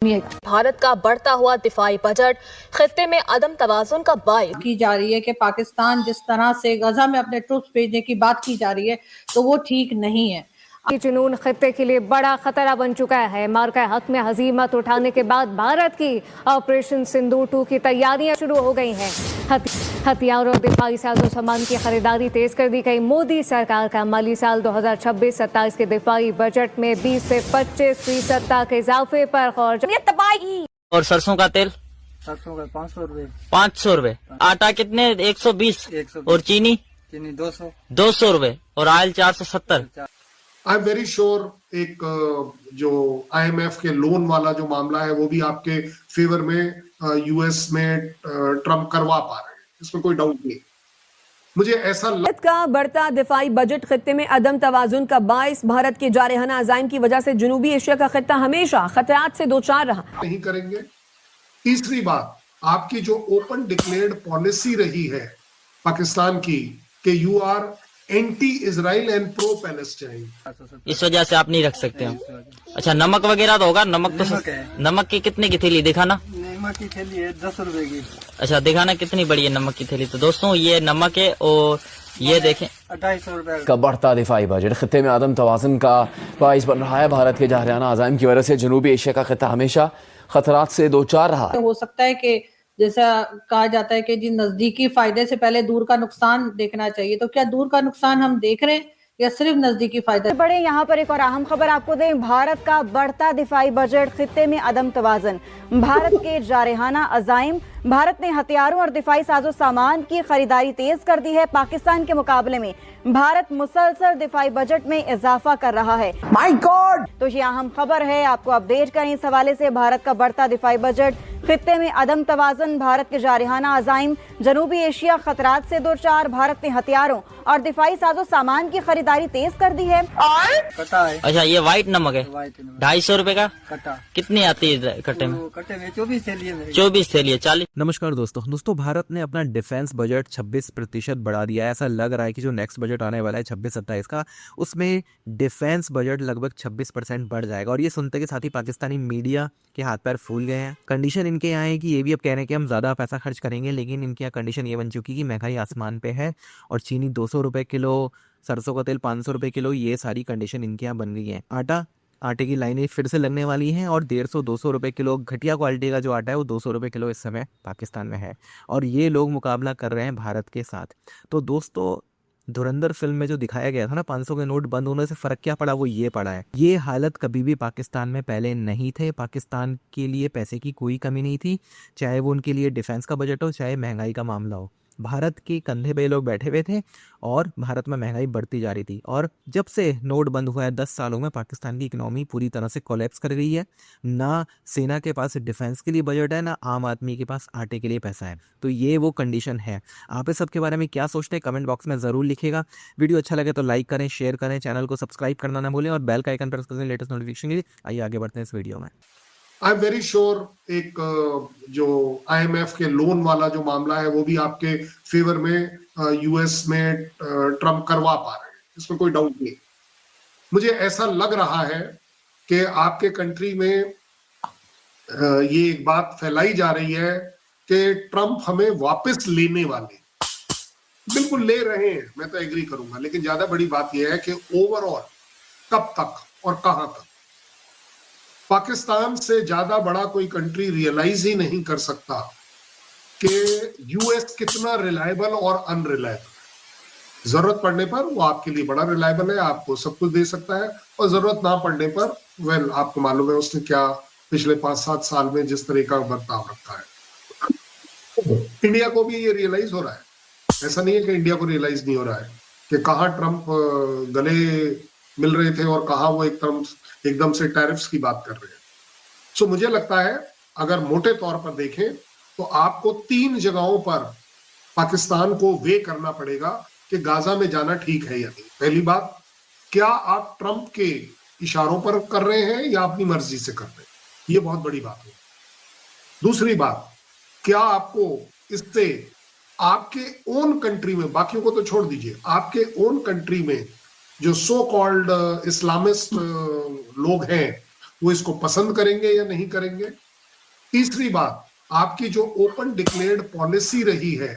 सुनिएगा। भारत का बढ़ता हुआ दिफाई बजट खित्ते में अदम तवाजुन का बाइस की जा रही है कि पाकिस्तान जिस तरह से गजा में अपने ट्रूप्स भेजने की बात की जा रही है तो वो ठीक नहीं है। जुनून खित्ते के लिए बड़ा खतरा बन चुका है। मार्का हक में हजीमत उठाने के बाद भारत की ऑपरेशन सिंदूर 2 की तैयारियां शुरू हो गई हैं। हथियारों और दिफाई साजो सामान की खरीदारी तेज कर दी गई। मोदी सरकार का माली साल 2026-27 के दिफाई बजट में 20 से 25% तक इजाफे पर तबाही। और सरसों का तेल 500 रुपए 500 रुपए। आटा कितने 120 और चीनी 200 रुपए और oil 470। I am very sure एक जो IMF के लोन वाला जो मामला है वो भी आपके फेवर में US में ट्रम्प करवा पा रहे हैं, इसमें कोई डाउट नहीं। मुझे ऐसा भारत का बढ़ता दिफाई बजट खित्ते में अदम तवाजुन का बाइस। भारत के जारहाना अज़ाइम की वजह से जनूबी एशिया का खित्ता हमेशा खतरात से दो चार रहा। नहीं करेंगे। तीसरी बात, आपकी जो ओपन डिक्लेयर्ड पॉलिसी रही है पाकिस्तान की कि you are anti Israel and pro Palestine, इस वजह से आप नहीं रख सकते हो। अच्छा, नमक वगैरह तो होगा? नमक की कितने की थैली दिखाना? नमक की थैली है 10 रुपए की। अच्छा, दिखाना कितनी बड़ी है नमक की थैली। तो दोस्तों ये नमक है और ये देखें 2800 रुपए का बढ़ता दिफाई बजट खित्ते में आदम तवाज़ुन का बाइस बन रहा है। भारत के जारहाना अज़ाइम की वजह से जनूबी एशिया का खित्ता हमेशा खतरात से दो चार रहा है। हो सकता है कि जैसा कहा जाता है कि जी नजदीकी फायदे से पहले दूर का नुकसान देखना चाहिए, तो क्या दूर का नुकसान हम देख रहे हैं या सिर्फ नजदीकी फायदा? बड़े यहाँ पर एक और अहम खबर आपको दें। भारत का बढ़ता दिफाई बजट खित्ते में अदम तवाज़ुन। भारत के जारहाना अज़ाइम। भारत ने हथियारों और दिफाई साजो सामान की खरीदारी तेज कर दी है। पाकिस्तान के मुकाबले में भारत मुसलसल दिफाई बजट में इजाफा कर रहा है। My God! तो ये अहम खबर है, आपको अपडेट करें इस हवाले से। भारत का बढ़ता दिफाई बजट खित्ते में अदम तवाज़ुन। भारत के जारहाना अज़ाइम। जनूबी एशिया खतरात से दो चार। भारत ने हथियारों और दिफाई साजो सामान की खरीदारी तेज कर दी है। कटा है। अच्छा, ये व्हाइट नमक है 250 रुपए का। कटा कितनी आती है कट्टे में? कट्टे में 24 थैली है। 24 थैली है 40। नमस्कार दोस्तों, भारत ने अपना डिफेंस बजट 26% बढ़ा दिया है। ऐसा लग रहा है कि जो नेक्स्ट बजट आने वाला है 26-27 का, उसमें डिफेंस बजट लगभग 26% बढ़ जाएगा। और ये सुनते के साथ ही पाकिस्तानी मीडिया के हाथ पैर फूल गए हैं। कंडीशन इनके यहाँ है कि ये भी अब कह रहे हैं कि हम ज़्यादा पैसा खर्च करेंगे, लेकिन इनके यहाँ कंडीशन ये बन चुकी है कि महंगाई आसमान पे है और चीनी 200 रुपये किलो, सरसों का तेल 500 रुपये किलो, ये सारी कंडीशन इनके यहाँ बन गई है। आटे की लाइनें फिर से लगने वाली हैं और 150-200 रुपये किलो घटिया क्वालिटी का जो आटा है वो 200 रुपये किलो इस समय पाकिस्तान में है। और ये लोग मुकाबला कर रहे हैं भारत के साथ। तो दोस्तों, धुरंधर फिल्म में जो दिखाया गया था ना 500 के नोट बंद होने से फ़र्क क्या पड़ा, वो ये पड़ा है। ये हालत कभी भी पाकिस्तान में पहले नहीं थे। पाकिस्तान के लिए पैसे की कोई कमी नहीं थी, चाहे वो उनके लिए डिफेंस का बजट हो, चाहे महंगाई का मामला हो। भारत के कंधे पे लोग बैठे हुए थे और भारत में महंगाई बढ़ती जा रही थी। और जब से नोट बंद हुआ है 10 सालों में पाकिस्तान की इकोनॉमी पूरी तरह से कोलैप्स कर गई है। ना सेना के पास डिफेंस के लिए बजट है, ना आम आदमी के पास आटे के लिए पैसा है। तो ये वो कंडीशन है। आप इस सब के बारे में क्या सोचते हैं कमेंट बॉक्स में ज़रूर लिखिएगा। वीडियो अच्छा लगे तो लाइक करें, शेयर करें, चैनल को सब्सक्राइब करना ना भूलें और बेल का आइकन प्रेस करें लेटेस्ट नोटिफिकेशन के लिए। आइए आगे बढ़ते हैं इस वीडियो में। आई एम वेरी श्योर एक जो IMF के लोन वाला जो मामला है वो भी आपके फेवर में US में ट्रम्प करवा पा रहे हैं, इसमें कोई डाउट नहीं। मुझे ऐसा लग रहा है कि आपके कंट्री में ये एक बात फैलाई जा रही है कि ट्रम्प हमें वापस लेने वाले, बिल्कुल ले रहे हैं, मैं तो एग्री करूंगा, लेकिन ज्यादा बड़ी बात यह है कि ओवरऑल कब तक और कहां तक। पाकिस्तान से ज्यादा बड़ा कोई कंट्री रियलाइज ही नहीं कर सकता कि US कितना रिलायबल और अनरिलायबल। जरूरत पड़ने पर वो आपके लिए बड़ा रिलायबल है, आपको सब कुछ दे सकता है, और जरूरत ना पड़ने पर आपको मालूम है उसने क्या पिछले 5-7 साल में जिस तरह का बर्ताव रखा है। इंडिया को भी ये रियलाइज हो रहा है, ऐसा नहीं है कि इंडिया को रियलाइज नहीं हो रहा है कि कहाँ ट्रम्प गले मिल रहे थे और कहाँ वो एकदम से टैरिफ्स की बात कर रहे हैं। सो मुझे लगता है अगर मोटे तौर पर देखें तो आपको 3 जगहों पर पाकिस्तान को वे करना पड़ेगा कि गाजा में जाना ठीक है या नहीं। पहली बात, क्या आप ट्रम्प के इशारों पर कर रहे हैं या अपनी मर्जी से कर रहे हैं, ये बहुत बड़ी बात है। दूसरी बात, क्या आपको इससे आपके ओन कंट्री में, बाकियों को तो छोड़ दीजिए, आपके ओन कंट्री में जो सो कॉल्ड इस्लामिस्ट लोग हैं वो इसको पसंद करेंगे या नहीं करेंगे। तीसरी बात, आपकी जो ओपन डिक्लेयर्ड पॉलिसी रही है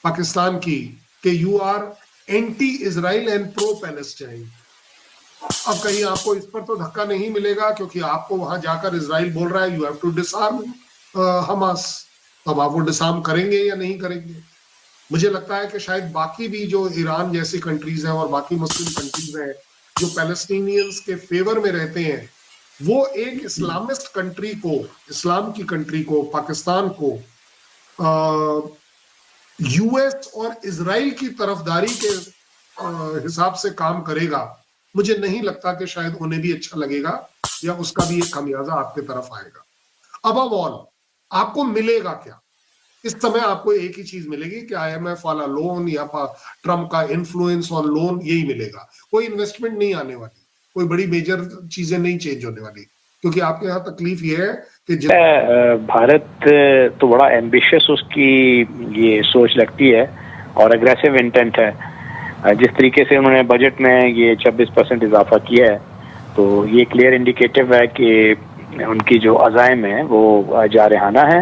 पाकिस्तान की कि you are anti Israel and pro Palestine, अब कहीं आपको इस पर तो धक्का नहीं मिलेगा क्योंकि आपको वहां जाकर इजराइल बोल रहा है you have to disarm Hamas. अब आप वो डिसआर्म करेंगे या नहीं करेंगे। मुझे लगता है कि शायद बाकी भी जो ईरान जैसी कंट्रीज हैं और बाकी मुस्लिम कंट्रीज हैं जो पैलेस्टीनियंस के फेवर में रहते हैं, वो एक इस्लामिस्ट कंट्री को, इस्लाम की कंट्री को, पाकिस्तान को यूएस और इजराइल की तरफदारी के हिसाब से काम करेगा। मुझे नहीं लगता कि शायद उन्हें भी अच्छा लगेगा या उसका भी एक खमियाजा आपके तरफ आएगा। अब ऑल आपको मिलेगा क्या? इस समय आपको एक ही चीज मिलेगी कि IMF वाला लोन या ट्रम्प का इन्फ्लुएंस ऑन लोन, यही मिलेगा। कोई इन्वेस्टमेंट नहीं आने वाली, कोई बड़ी मेजर चीजें नहीं चेंज होने वाली, क्योंकि आपके यहाँ तकलीफ ये है कि भारत तो बड़ा एम्बिशियस उसकी ये सोच लगती है और अग्रेसिव इंटेंट है। जिस तरीके से उन्होंने बजट में ये 26% इजाफा किया है, तो ये क्लियर इंडिकेटिव है कि उनकी जो अज़ाइम है वो जारहाना है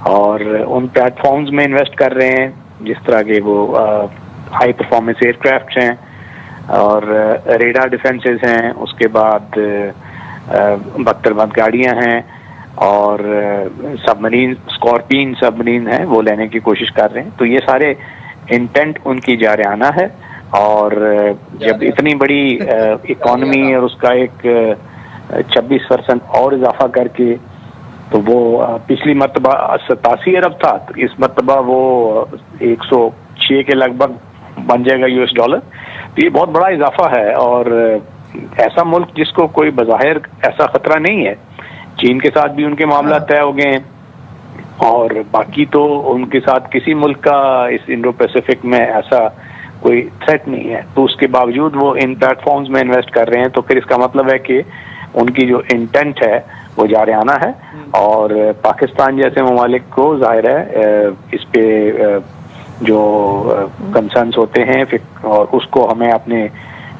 और उन प्लेटफॉर्म्स में इन्वेस्ट कर रहे हैं जिस तरह के वो हाई परफॉर्मेंस एयरक्राफ्ट हैं और रेडार डिफेंसेस हैं, उसके बाद बख्तरबंद गाड़ियां हैं और सबमरीन, स्कॉर्पियन सबमरीन है, वो लेने की कोशिश कर रहे हैं। तो ये सारे इंटेंट उनकी जारहाना है और जब इतनी बड़ी इकॉनमी और उसका एक 26% और इजाफा करके, तो वो पिछली मरतबा 87 अरब था, तो इस मरतबा वो 106 के लगभग बन जाएगा US डॉलर। तो ये बहुत बड़ा इजाफा है और ऐसा मुल्क जिसको कोई बज़ाहिर ऐसा खतरा नहीं है, चीन के साथ भी उनके मामला तय हो गए हैं और बाकी तो उनके साथ किसी मुल्क का इस इंडो पैसिफिक में ऐसा कोई थ्रेट नहीं है, तो उसके बावजूद वो इन प्लेटफॉर्म्स में इन्वेस्ट कर रहे हैं। तो फिर इसका मतलब है कि उनकी जो इंटेंट है वो जारहाना है और पाकिस्तान जैसे ममालिक को जाहिर है इस पे जो कंसर्न्स होते हैं और उसको हमें अपने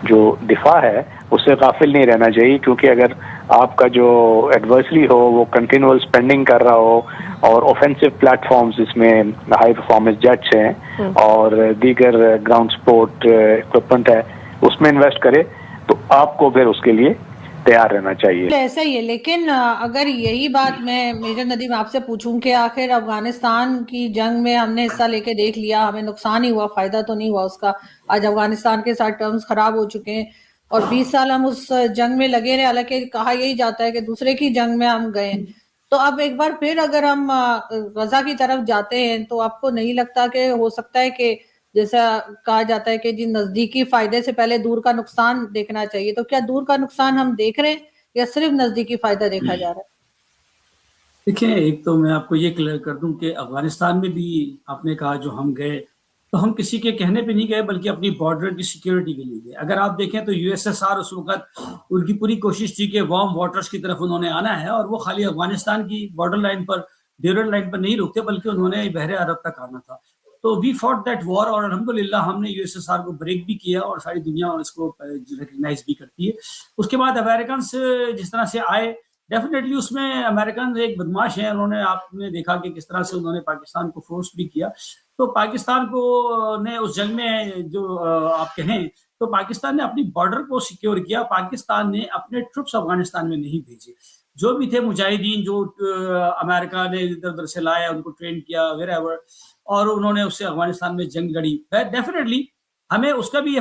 जो दिफा है उससे गाफिल नहीं रहना चाहिए, क्योंकि अगर आपका जो एडवर्सरी हो वो कंटिन्यूअल स्पेंडिंग कर रहा हो और ऑफेंसिव प्लेटफॉर्म्स जिसमें हाई परफॉर्मेंस जेट्स हैं और दीगर ग्राउंड सपोर्ट इक्विपमेंट है उसमें इन्वेस्ट करे, तो आपको फिर उसके लिए तैयार रहना चाहिए। ऐसा ही है, लेकिन अगर यही बात मैं मेजर नदीम आपसे पूछूं कि आखिर अफगानिस्तान की जंग में हमने हिस्सा लेके देख लिया, हमें नुकसान ही हुआ, फायदा तो नहीं हुआ उसका। आज अफगानिस्तान के साथ टर्म्स खराब हो चुके हैं और 20 साल हम उस जंग में लगे रहे, हालांकि कहा यही जाता है कि दूसरे की जंग में हम गए। तो अब एक बार फिर अगर हम गजा की तरफ जाते हैं तो आपको नहीं लगता कि हो सकता है कि जैसा कहा जाता है कि जी नजदीकी फायदे से पहले दूर का नुकसान देखना चाहिए, तो क्या दूर का नुकसान हम देख रहे हैं या सिर्फ नजदीकी फायदा देखा जा रहा है? देखिए, एक तो मैं आपको ये क्लियर कर दूं कि अफगानिस्तान में भी आपने कहा जो हम गए, तो हम किसी के कहने पे नहीं गए बल्कि अपनी बॉर्डर की सिक्योरिटी के लिए गए। अगर आप देखें तो USSR उस वक्त उनकी पूरी कोशिश थी कि वार्म वाटर्स की तरफ उन्होंने आना है और वो खाली अफगानिस्तान की बॉर्डर लाइन पर, ड्यूरल लाइन पर नहीं रुकते बल्कि उन्होंने बहरे अरब तक आना था। तो वी फॉट दैट वॉर और अल्हम्दुलिल्लाह हमने USSR को ब्रेक भी किया और सारी दुनिया इसको रिकग्नाइज भी करती है। उसके बाद अमेरिकन जिस तरह से आए, डेफिनेटली उसमें अमेरिकन एक बदमाश हैं, उन्होंने आपने देखा कि किस तरह से उन्होंने पाकिस्तान को फोर्स भी किया। तो पाकिस्तान को ने उस जंग में जो आप कहें तो पाकिस्तान ने अपनी बॉर्डर को सिक्योर किया, पाकिस्तान ने अपने ट्रुप्स अफगानिस्तान में नहीं भेजे। जो भी थे मुजाहिदीन जो अमेरिका ने इधर उधर से लाया, उनको ट्रेन किया वेरेवर, और उन्होंने उससे अफगानिस्तान में जंग लड़ी। डेफिनेटली हमें उसका भी